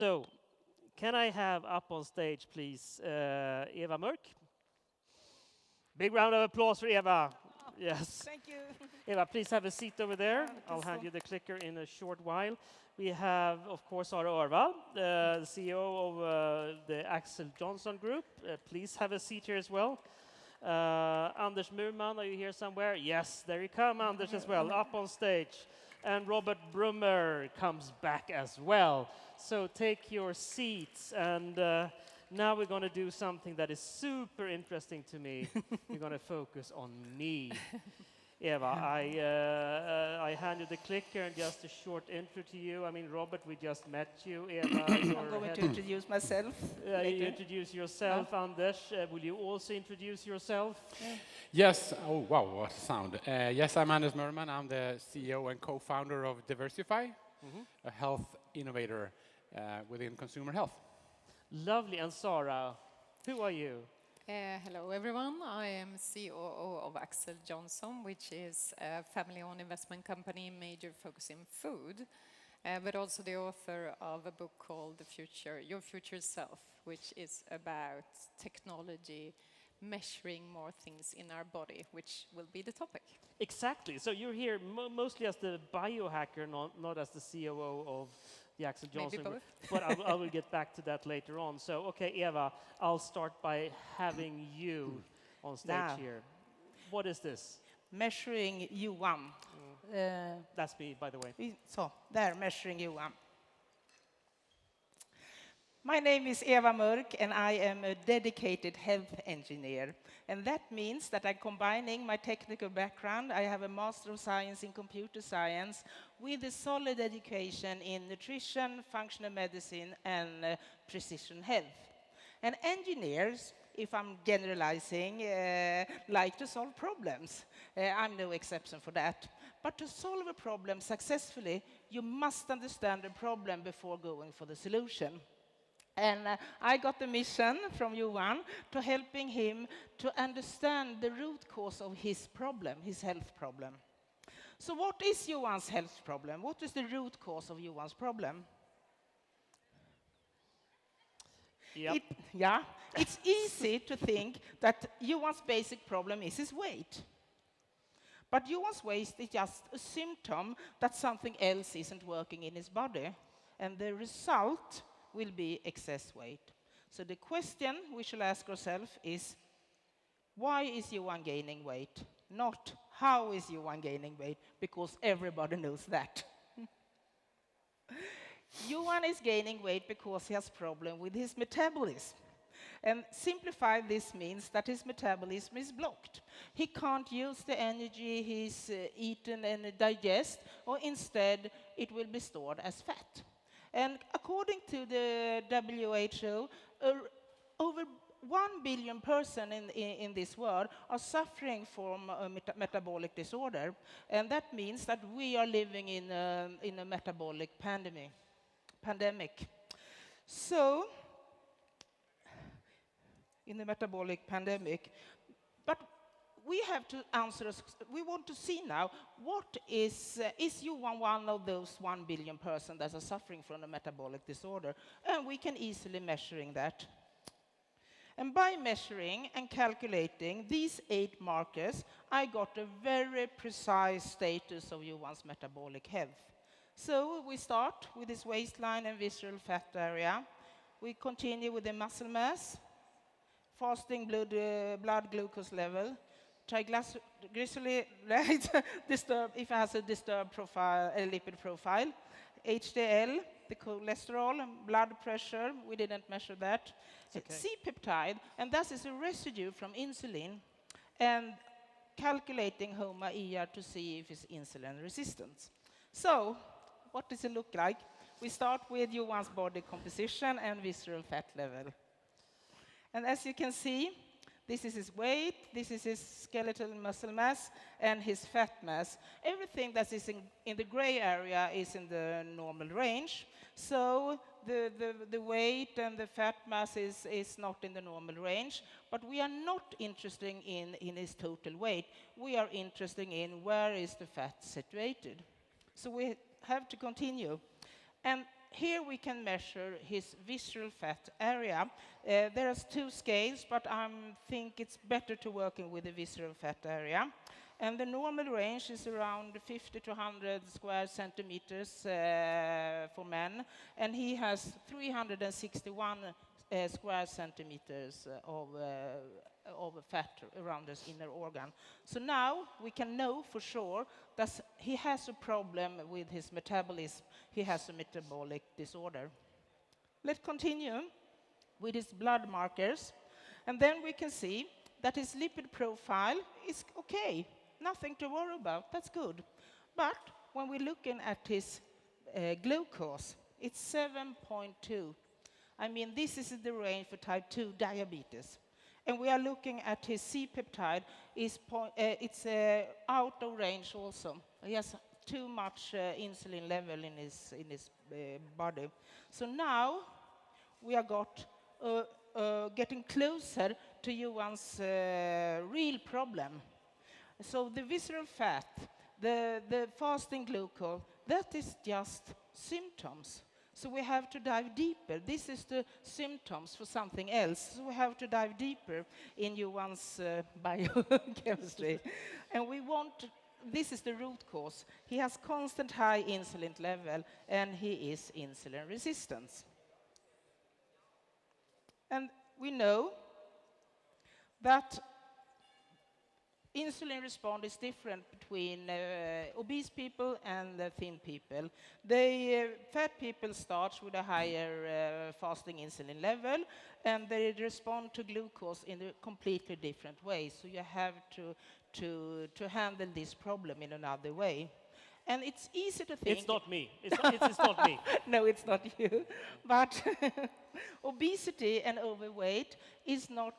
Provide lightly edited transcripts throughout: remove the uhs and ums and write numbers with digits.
So, can I have up on stage, please, Eva Mörk? Big round of applause for Eva. Yes. Thank you. Eva, please have a seat over there. Ja, I'll hand så. you the clicker in a short while. We have, of course, Sara Örvall, the CEO of the Axel Johnson Group. Please have a seat here as well. Anders Murman, are you here somewhere? Yes, there you come, Anders, as well, up on stage. And Robert Brummer comes back as well. So take your seats, and now we're going to do something that is super interesting to me. We're going to focus on me. Eva, I hand you the clicker and just a short intro to you. I mean, Robert, we just met you. Eva, I'm going to introduce myself you later. introduce yourself, Anders. Will you also introduce yourself? Yes. Oh, wow, what a sound. Yes, I'm Anders Murman. I'm the CEO and co-founder of Diversify, a health innovator within consumer health. Lovely. And Sara, who are you? Hello, everyone. I am COO of Axel Johnson, which is a family-owned investment company major focus in food, but also the author of a book called Your Future Self, which is about technology measuring more things in our body, which will be the topic. Exactly. So you're here mostly as the biohacker, not as the COO of the Axel Johnson Maybe Group. both. But I will get back to that later on. So, okay, Eva, I'll start by having you on stage Now. here. What is this? Measuring Johan. That's me, by the way. So, there, measuring Johan. My name is Eva Mörk, and I am a dedicated health engineer. And that means that I'm combining my technical background. I have a Master of Science in Computer Science with a solid education in nutrition, functional medicine, and precision health. And engineers, if I'm generalizing, like to solve problems. I'm no exception for that. But to solve a problem successfully, you must understand the problem before going for the solution. And I got the mission from Johan to helping him to understand the root cause of his problem, his health problem. So what is Johan's health problem? What is the root cause of Johan's problem? Yep. It's easy to think that Johan's basic problem is his weight. But Johan's weight is just a symptom that something else isn't working in his body. And the result will be excess weight. So the question we shall ask ourselves is, why is Johan gaining weight? Not how is Johan gaining weight, because everybody knows that. Johan is gaining weight because he has problem with his metabolism. And simplified, this means that his metabolism is blocked. He can't use the energy he's eaten and digest, or instead it will be stored as fat. And according to the WHO, over 1 billion person in this world are suffering from a metabolic disorder. And that means that we are living in a metabolic pandemic. So, in the metabolic pandemic, but we have to answer, we want to see now, what is Johan one of those 1 billion persons that are suffering from a metabolic disorder? And we can easily measuring that. And by measuring and calculating these 8 markers, I got a very precise status of Johan's metabolic health. So we start with this waistline and visceral fat area. We continue with the muscle mass, fasting blood glucose level, triglyceride disturbed if it has a disturbed profile, a lipid profile, HDL, the cholesterol, blood pressure, we didn't measure that, Okay. C-peptide, and that is a residue from insulin, and calculating HOMA-ER to see if it's insulin resistance. So, what does it look like? We start with Johan's body composition and visceral fat level. And as you can see, this is his weight, this is his skeletal muscle mass, and his fat mass. Everything that is in the gray area is in the normal range. So the weight and the fat mass is not in the normal range. But we are not interested in his total weight. We are interested in where is the fat situated. So we have to continue. And here we can measure his visceral fat area. There are two scales, but I think it's better to working with the visceral fat area. And the normal range is around 50 to 100 square centimeters for men, and he has 361 square centimeters of fat around his inner organ. So now we can know for sure that he has a problem with his metabolism. He has a metabolic disorder. Let's continue with his blood markers, and then we can see that his lipid profile is okay. Nothing to worry about, that's good. But when we're looking at his glucose, it's 7.2. I mean, this is the range for type 2 diabetes. And we are looking at his C-peptide, it's out of range also. He has too much insulin level in his body. So now we are getting closer to Johan's real problem. So the visceral fat, the fasting glucose, that is just symptoms. So we have to dive deeper. This is the symptoms for something else. So we have to dive deeper in Johan's biochemistry. And this is the root cause. He has constant high insulin level, and he is insulin resistant. And we know that insulin response is different between obese people and thin people. Fat people start with a higher fasting insulin level, and they respond to glucose in a completely different way. So you have to handle this problem in another way. And it's easy to think... It's not me. It's not me. No, it's not you. But obesity and overweight is not...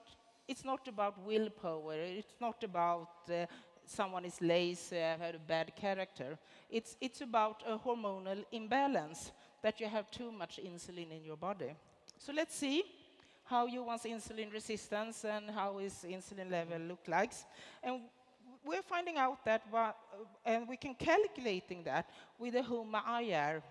It's not about willpower. It's not about someone is lazy, have a bad character. It's about a hormonal imbalance, that you have too much insulin in your body. So let's see how Johan's insulin resistance and how his insulin level look like. And we're finding out that, and we can calculating that with the HOMA-IR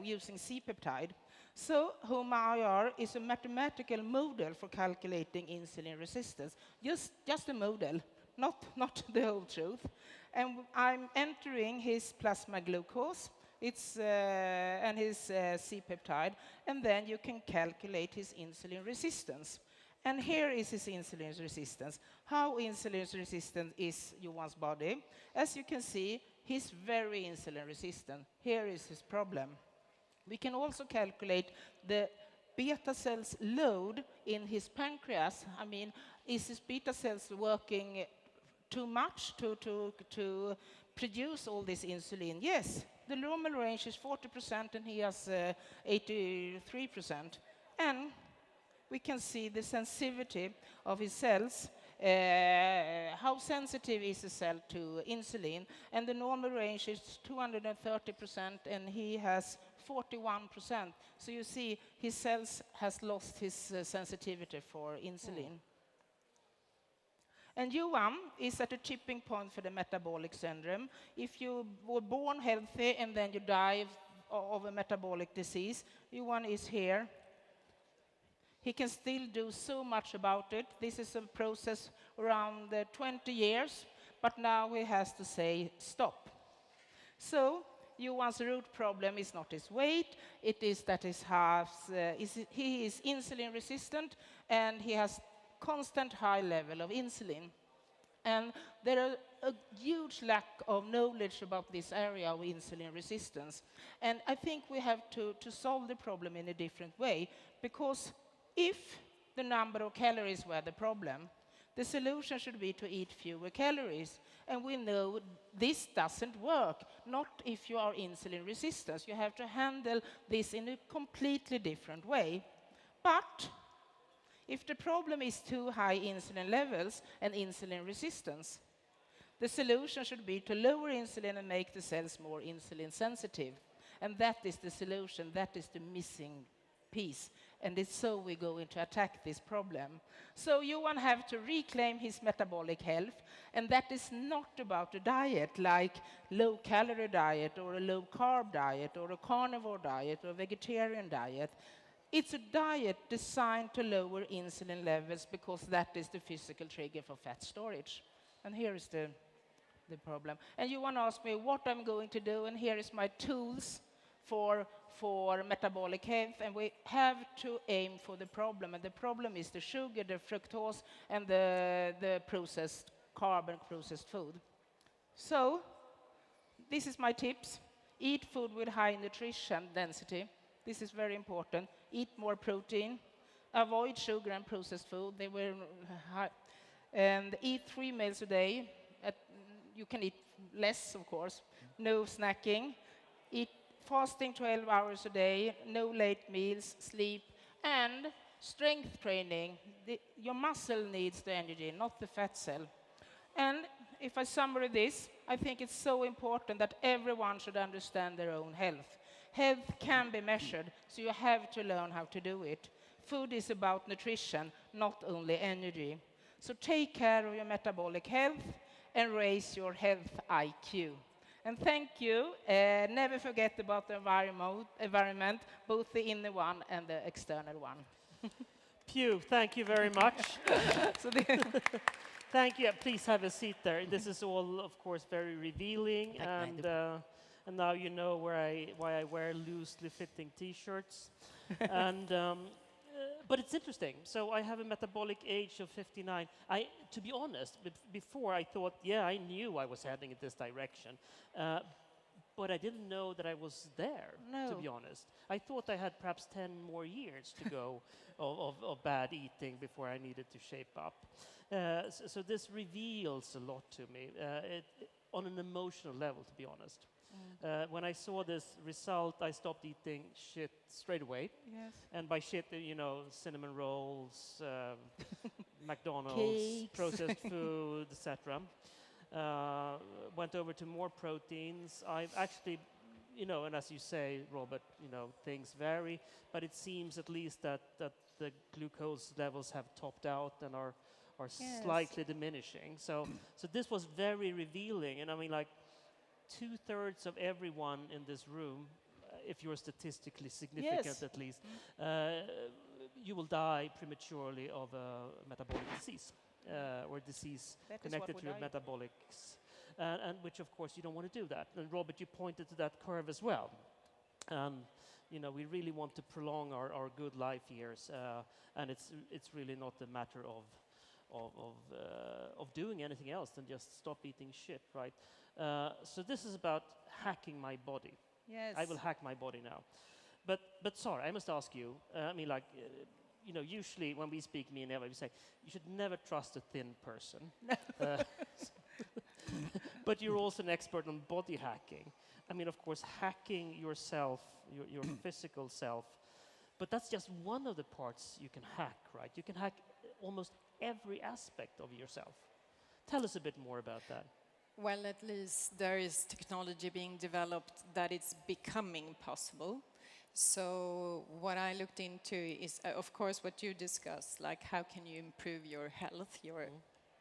using C-peptide. So HOMA-IR is a mathematical model for calculating insulin resistance. Just a model, not the whole truth. And I'm entering his plasma glucose, and his C-peptide, and then you can calculate his insulin resistance. And here is his insulin resistance. How insulin resistant is Johan's body? As you can see, he's very insulin resistant. Here is his problem. We can also calculate the beta cells load in his pancreas. I mean, is his beta cells working too much to produce all this insulin? Yes, the normal range is 40%, and he has 83%. And we can see the sensitivity of his cells, how sensitive is a cell to insulin, and the normal range is 230%, and he has 41%. So you see, his cells has lost his sensitivity for insulin. And Johan is at a tipping point for the metabolic syndrome. If you were born healthy and then you die of a metabolic disease, Johan is here. He can still do so much about it. This is a process around 20 years, but now he has to say stop. So Johan's root problem is not his weight, it is that he is insulin resistant, and he has constant high level of insulin. And there are a huge lack of knowledge about this area of insulin resistance. And I think we have to solve the problem in a different way, because if the number of calories were the problem, the solution should be to eat fewer calories. And we know this doesn't work, not if you are insulin resistant. You have to handle this in a completely different way. But if the problem is too high insulin levels and insulin resistance, the solution should be to lower insulin and make the cells more insulin sensitive. And that is the solution, that is the missing piece. and it's so we're going to attack this problem. So Johan have to reclaim his metabolic health, and that is not about a diet like low-calorie diet or a low-carb diet or a carnivore diet or a vegetarian diet. It's a diet designed to lower insulin levels because that is the physical trigger for fat storage. And here is the problem. And you want to ask me what I'm going to do, and here is my tools for metabolic health, and we have to aim for the problem. And the problem is the sugar, the fructose, and the processed carb and processed food. So, this is my tips. Eat food with high nutrition density. This is very important. Eat more protein. Avoid sugar and processed food. They were high. And eat 3 meals a day. You can eat less, of course. No snacking. Eat fasting 12 hours a day. No late meals. Sleep. And strength training. Your muscle needs the energy, not the fat cell. And if I summarize this, I think it's so important that everyone should understand their own health. Health can be measured, so you have to learn how to do it. Food is about nutrition, not only energy. So take care of your metabolic health and raise your health IQ. And thank you. Never forget about the environment, both the inner one and the external one. Pew, thank you very much. Thank you. Please have a seat there. This is all, of course, very revealing, and now you know why I wear loosely fitting T-shirts. But it's interesting. So I have a metabolic age of 59. To be honest, before I thought, yeah, I knew I was heading in this direction. But I didn't know that I was there, to be honest. I thought I had perhaps 10 more years to go of bad eating before I needed to shape up. So this reveals a lot to me, on an emotional level, to be honest. When I saw this result, I stopped eating shit straight away. Yes. And by shit, cinnamon rolls, McDonald's, Cakes. processed food, etc. Went over to more proteins. I've actually, and as you say, Robert, things vary, but it seems at least that the glucose levels have topped out and are slightly diminishing. So this was very revealing, and I mean, like 2/3 of everyone in this room, if you're statistically significant at least, you will die prematurely of a metabolic disease. Or disease connected to your metabolics, and which of course you don't want to do that. And Robert, you pointed to that curve as well. We really want to prolong our good life years, and it's really not a matter of doing anything else than just stop eating shit, right? So this is about hacking my body. Yes. I will hack my body now. But sorry, I must ask you. Usually when we speak, me and Eva, we say, you should never trust a thin person. But you're also an expert on body hacking. I mean, of course, hacking yourself, your physical self, but that's just one of the parts you can hack, right? You can hack almost every aspect of yourself. Tell us a bit more about that. Well, at least there is technology being developed that it's becoming possible. So what I looked into is, of course, what you discussed, like how can you improve your health, your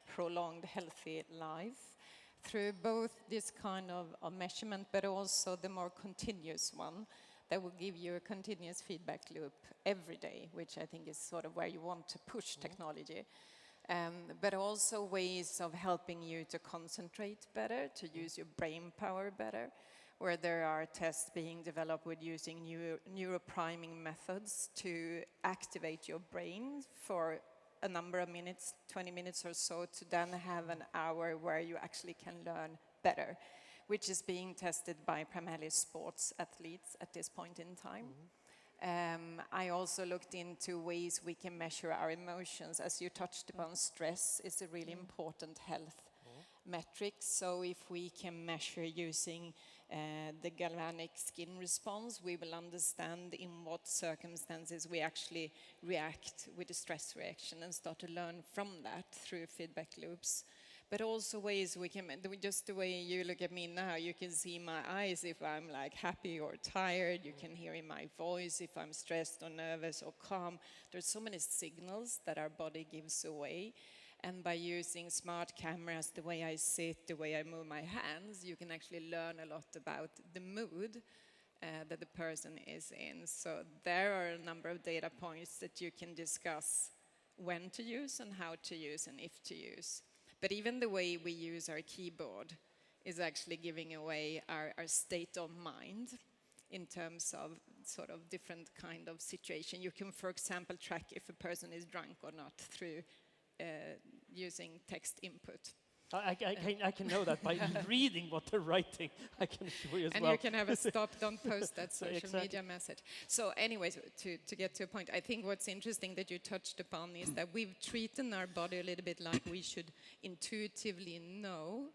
prolonged healthy life, through both this kind of measurement, but also the more continuous one that will give you a continuous feedback loop every day, which I think is sort of where you want to push technology. But also ways of helping you to concentrate better, to use your brain power better, where there are tests being developed with using neuropriming methods to activate your brain for a number of minutes, 20 minutes or so, to then have an hour where you actually can learn better, which is being tested by primarily sports athletes at this point in time. I also looked into ways we can measure our emotions. As you touched upon, stress is a really important health metric. So if we can measure using the galvanic skin response, we will understand in what circumstances we actually react with a stress reaction and start to learn from that through feedback loops. but also ways we can, just the way you look at me now, you can see my eyes if I'm like happy or tired, you can hear in my voice if I'm stressed or nervous or calm. There's so many signals that our body gives away. And by using smart cameras, the way I sit, the way I move my hands, you can actually learn a lot about the mood that the person is in. So there are a number of data points that you can discuss when to use and how to use and if to use. But even the way we use our keyboard is actually giving away our state of mind in terms of sort of different kind of situation. You can, for example, track if a person is drunk or not through using text input. I can know that by reading what they're writing. I can assure you as And well. you can have a stop, don't post that social Exactly. media message. So anyways, to get to a point, I think what's interesting that you touched upon is that we've treated our body a little bit like we should intuitively know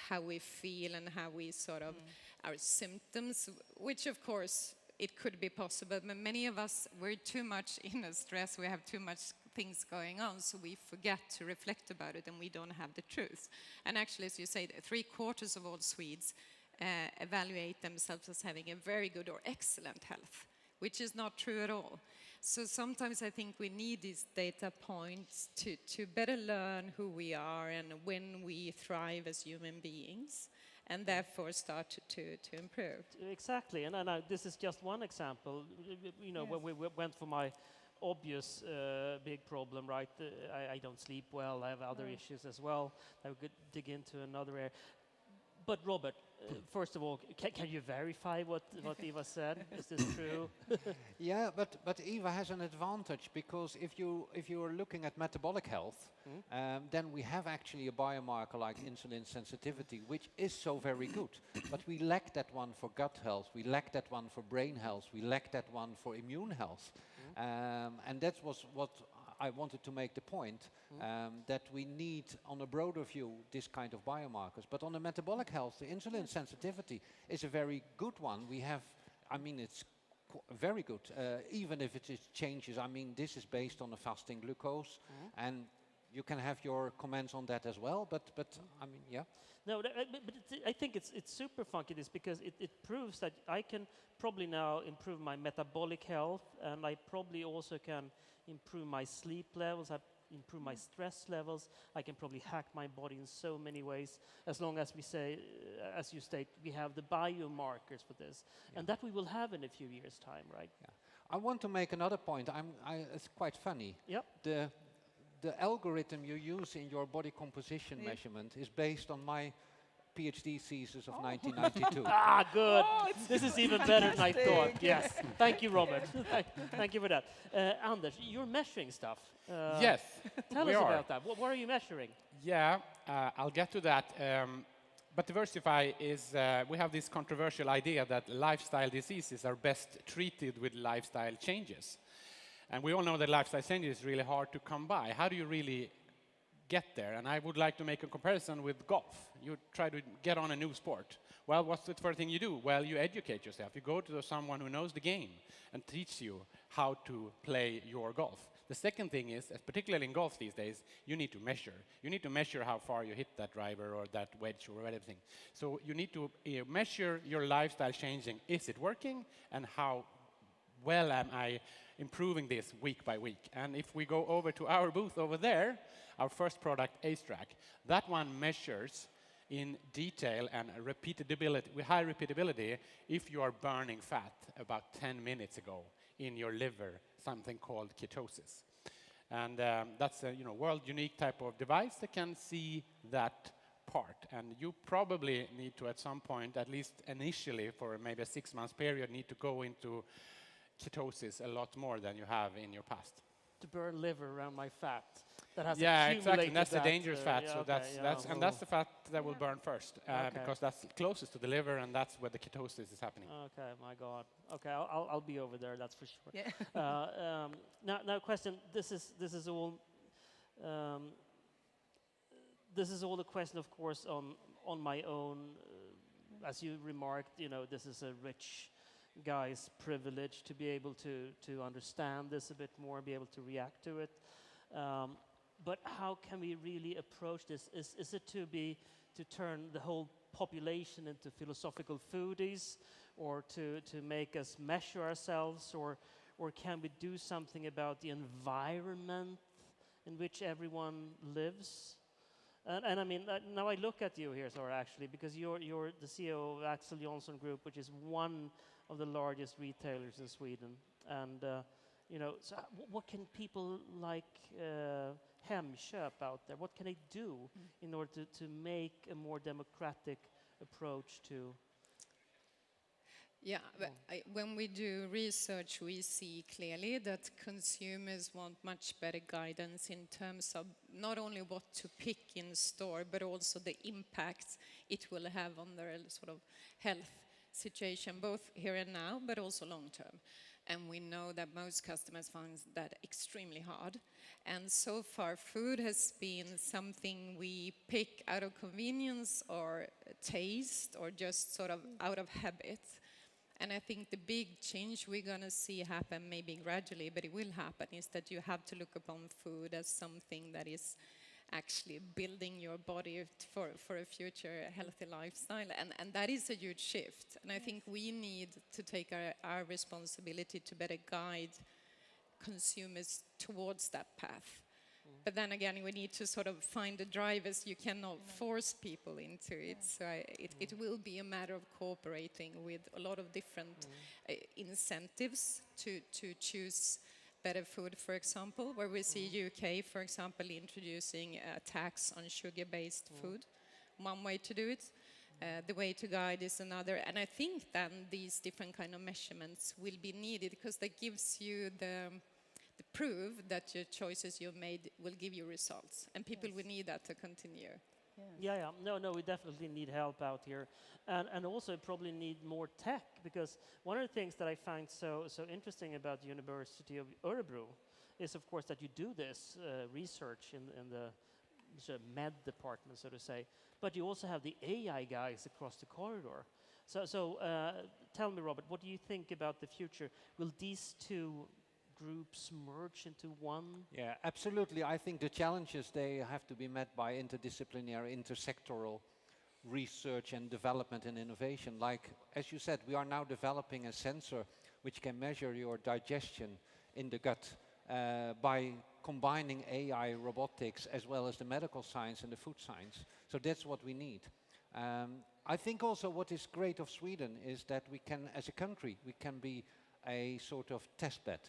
how we feel and how we sort of, our symptoms, which of course it could be possible, but many of us, we're too much in a stress, we have too much things going on, so we forget to reflect about it and we don't have the truth. And actually, as you say, 3/4 of all Swedes evaluate themselves as having a very good or excellent health, which is not true at all. So sometimes I think we need these data points to better learn who we are and when we thrive as human beings, and therefore start to improve. Exactly, and this is just one example. You know, when we went for my obvious big problem, right? I don't sleep well. I have other issues as well. I could dig into another area. But Robert, first of all, can you verify what Eva said? Is this true? Yeah, but Eva has an advantage because if you are looking at metabolic health, then we have actually a biomarker like insulin sensitivity, which is so very good. But we lack that one for gut health. We lack that one for brain health. We lack that one for immune health. And that was what I wanted to make the point, that we need, on a broader view, this kind of biomarkers. But on the metabolic health, the insulin sensitivity is a very good one. We have, I mean, it's very good, even if it is changes. I mean, this is based on a fasting glucose, and you can have your comments on that as well. But I mean, yeah. No, but I think it's super funky this because it proves that I can probably now improve my metabolic health, and I probably also can improve my sleep levels, I improve my stress levels. I can probably hack my body in so many ways, as long as we say, as you state, we have the biomarkers for this, and that we will have in a few years' time, right? Yeah. I want to make another point. It's quite funny. Yep. The algorithm you use in your body composition measurement is based on my PhD thesis of 1992. Ah, good. This is even better than I thought. Yes. Thank you, Robert. Thank you for that. Anders, you're measuring stuff. Yes, Tell we us are. about that. What are you measuring? Yeah, I'll get to that. But Diversify is, we have this controversial idea that lifestyle diseases are best treated with lifestyle changes. And we all know that lifestyle changes is really hard to come by. How do you really get there? And I would like to make a comparison with golf. You try to get on a new sport. Well, what's the first thing you do? Well, you educate yourself. You go to someone who knows the game and teach you how to play your golf. The second thing is, particularly in golf these days, you need to measure. You need to measure how far you hit that driver or that wedge or everything. So you need to measure your lifestyle changing. Is it working? And how well am I improving this week by week? And if we go over to our booth over there, our first product, AceTrack, that one measures in detail and repeatability, with high repeatability, if you are burning fat about 10 minutes ago in your liver, something called ketosis. And that's a world unique type of device that can see that part. And you probably need to, at some point, at least initially for maybe a 6-month period, need to go into ketosis a lot more than you have in your past. To burn liver around my fat that has exactly. accumulated. That's the dangerous fat. Yeah, so okay, that's the fat that will burn first, Okay. because that's closest to the liver, and that's where the ketosis is happening. Okay, my God. Okay, I'll be over there. That's for sure. Yeah. Now, question. This is all. This is all a question, of course, on my own. As you remarked, this is a rich guy's privilege to be able to understand this a bit more, be able to react to it. but how can we really approach this? Is it to turn the whole population into philosophical foodies, or to make us measure ourselves, or can we do something about the environment in which everyone lives? And I mean, now I look at you here, Sara, actually, because you're the CEO of Axel Johnson Group, which is one of the largest retailers in Sweden. And so what can people like Hemköp out there? What can they do in order to make a more democratic approach to? Yeah, but when we do research, we see clearly that consumers want much better guidance in terms of not only what to pick in store, but also the impact it will have on their sort of health situation, both here and now, but also long term. And we know that most customers find that extremely hard. And so far, food has been something we pick out of convenience or taste, or just sort of out of habit. And I think the big change we're going to see happen, maybe gradually, but it will happen, is that you have to look upon food as something that is actually building your body for a future healthy lifestyle. And that is a huge shift. And I think we need to take our responsibility to better guide consumers towards that path. But then again, we need to sort of find the drivers. You cannot force people into it. So it will be a matter of cooperating with a lot of different incentives to choose better food, for example, where we see UK, for example, introducing a tax on sugar-based food. One way to do it. The way to guide is another. And I think then these different kind of measurements will be needed, because that gives you the proof that your choices you've made will give you results, and people will need that to continue. Yeah. No, we definitely need help out here, and also probably need more tech, because one of the things that I find so interesting about the University of Örebro is, of course, that you do this research in the sort of med department, so to say, but you also have the AI guys across the corridor. So tell me, Robert, what do you think about the future? Will these two groups merge into one? Yeah, absolutely. I think the challenges, they have to be met by interdisciplinary, intersectoral research and development and innovation. Like, as you said, we are now developing a sensor which can measure your digestion in the gut by combining AI, robotics, as well as the medical science and the food science. So that's what we need. I think also what is great of Sweden is that we can, as a country, we can be a sort of test bed,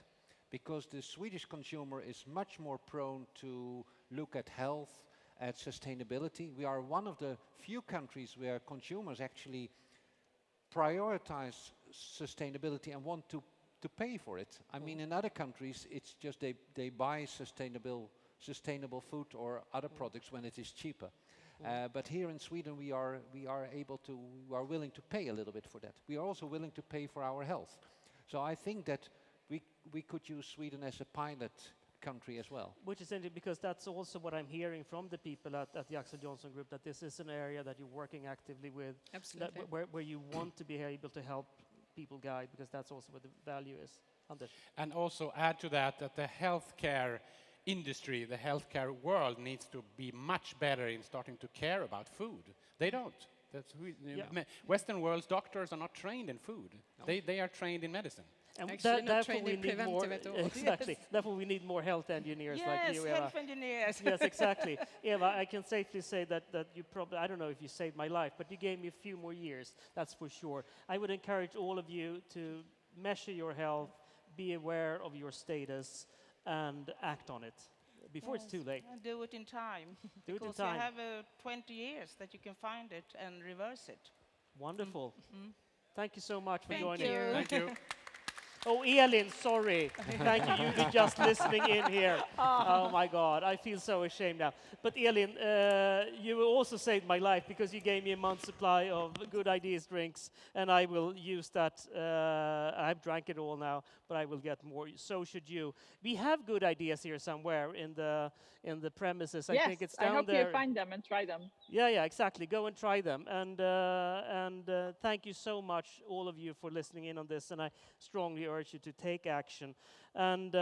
because the Swedish consumer is much more prone to look at health, at sustainability. We are one of the few countries where consumers actually prioritize sustainability and want to pay for it. I mean, in other countries, it's just they buy sustainable food or other products when it is cheaper. But here in Sweden, we are willing to pay a little bit for that. We are also willing to pay for our health. So I think that we could use Sweden as a pilot country as well. Which is interesting, because that's also what I'm hearing from the people at the Axel Johnson Group, that this is an area that you're working actively with. Absolutely. Where you want to be able to help people guide, because that's also what the value is. Anders? And also add to that the healthcare industry, the healthcare world needs to be much better in starting to care about food. They don't. Western world's doctors are not trained in food. No. They are trained in medicine. And therefore we need more exactly. Therefore we need more health engineers like you, Eva. Yes, health engineers. Yes, exactly. Eva, I can safely say that you probably, I don't know if you saved my life, but you gave me a few more years, that's for sure. I would encourage all of you to measure your health, be aware of your status, and act on it before it's too late. And do it in time. Do it in because time. you have 20 years that you can find it and reverse it. Wonderful. Thank you so much for Thank joining. you. Thank you. Oh, Elin, sorry. Thank you. You've been just listening in here. Oh, my God. I feel so ashamed now. But Elin, you also saved my life, because you gave me a month's supply of Good Ideas drinks, and I will use that. I've drank it all now, but I will get more. So should you. We have Good Ideas here somewhere in the premises. Yes, I think it's down I hope there. you find them and try them. Yeah, exactly. Go and try them. And thank you so much, all of you, for listening in on this. And I strongly urge you to take action. And